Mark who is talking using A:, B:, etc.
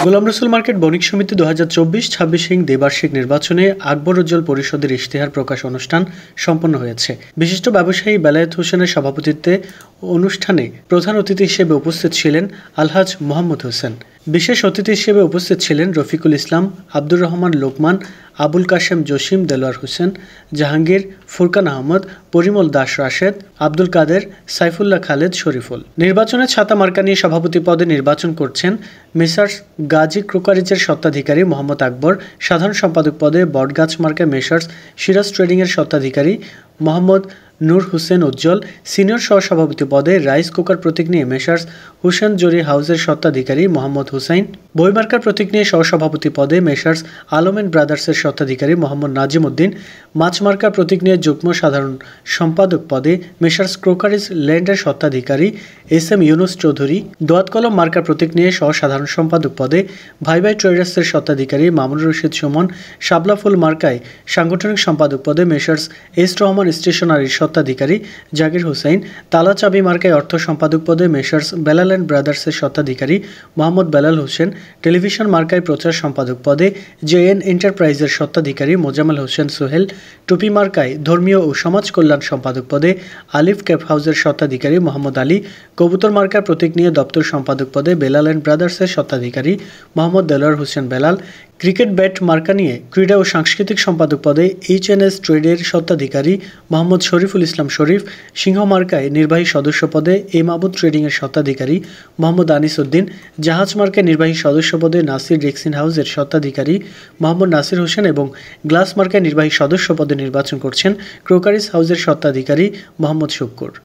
A: গোলাম রসুল মার্কেট বণিক সমিতি 2024-26 দ্বিবার্ষিক নির্বাচনে আকবর উজ্জ্বল পরিষদের ইশতেহার প্রকাশ অনুষ্ঠান সম্পন্ন হয়েছে। বিশিষ্ট ব্যবসায়ী বেলায়েত হোসেনের সভাপতিত্বে অনুষ্ঠানে প্রধান অতিথি হিসেবে উপস্থিত ছিলেন আলহাজ মোহাম্মদ হোসেন। বিশেষ অতিথি হিসেবে উপস্থিত ছিলেন রফিকুল ইসলাম, আব্দুর রহমান লোকমান, আবুল কাশেম জসিম, দেলোয়ার হোসেন, জাহাঙ্গীর, ফুরকান আহমদ, পরিমল দাস রাশেদ, আব্দুল কাদের, সাইফুল্লাহ খালেদ, শরীফুল। নির্বাচনে ছাতা মার্কা নিয়ে সভাপতি পদে নির্বাচন করছেন মেসার্স গাজী ক্রোকারিজের স্বত্বাধিকারী মোহাম্মদ আকবর, সাধারণ সম্পাদক পদে বটগাছ মার্কায় মেসার্স সিরাজ ট্রেডিংয়ের স্বত্বাধিকারী মোহাম্মদ নূর হোসেন উজ্জ্বল, সিনিয়র সহসভাপতি পদে রাইস কুকার প্রতীক নিয়ে মেসার্স হুসেন জরি হাউসের স্বত্বাধিকারী মোহাম্মদ হুসাইন, বই মার্কার প্রতীক নিয়ে সহসভাপতি পদে মেসার্স আলমেন ব্রাদার্সের স্বত্বাধিকারী মোহাম্মদ নাজিম উদ্দিন, মাছ মার্কার প্রতীক নিয়ে যুগ্ম সাধারণ সম্পাদক পদে মেসার্স ক্রোকারিজ ল্যান্ডের স্বত্বাধিকারী SM ইউনুস চৌধুরী, দোয়াত কলম মার্কার প্রতীক নিয়ে সহসাধারণ সম্পাদক পদে ভাই ভাই ট্রেডার্সের স্বত্বাধিকারী মামুনুর রশিদ সুমন, শাপলাফুল মার্কায় সাংগঠনিক সম্পাদক পদে মেসার্স এস রহমান স্টেশনারির স্বত্বাধিকারী জাকির হুসাইন, তালা চাবি মার্কায় অর্থ সম্পাদক পদে মেসার্স বেলাল অ্যান্ড ব্রাদার্সের স্বত্বাধিকারী মোহাম্মদ বেলাল হোসেন, টেলিভিশন মার্কায় প্রচার সম্পাদক পদে JN এন্টারপ্রাইজের স্বত্বাধিকারী মোজাম্মেল হোসেন সোহেল, টুপি মার্কায় ধর্মীয় ও সমাজ কল্যাণ সম্পাদক পদে আলিফ ক্যাপ হাউসের স্বত্বাধিকারী মোহাম্মদ আলী, কবুতর মার্কার প্রতীক নিয়ে দপ্তর সম্পাদক পদে বেলাল অ্যান্ড ব্রাদার্সের স্বত্বাধিকারী মোহাম্মদ দেলোয়ার হোসেন বেলাল, ক্রিকেট ব্যাট মার্কা নিয়ে ক্রীড়া ও সাংস্কৃতিক সম্পাদক পদে HNS ট্রেডের স্বত্বাধিকারী মোহাম্মদ শরীফুল ইসলাম শরীফ, সিংহ মার্কায় নির্বাহী সদস্য পদে মাবুদ ট্রেডিংয়ের স্বত্বাধিকারী মোহাম্মদ আনিস উদ্দিন, জাহাজ মার্কায় নির্বাহী সদস্য পদে নাসির রেক্সিন হাউসের স্বত্বাধিকারী মোহাম্মদ নাসির হোসেন এবং গ্লাস মার্কায় নির্বাহী সদস্য পদে নির্বাচন করছেন ক্রোকারিজ হাউসের স্বত্বাধিকারী মোহাম্মদ শুক্কুর।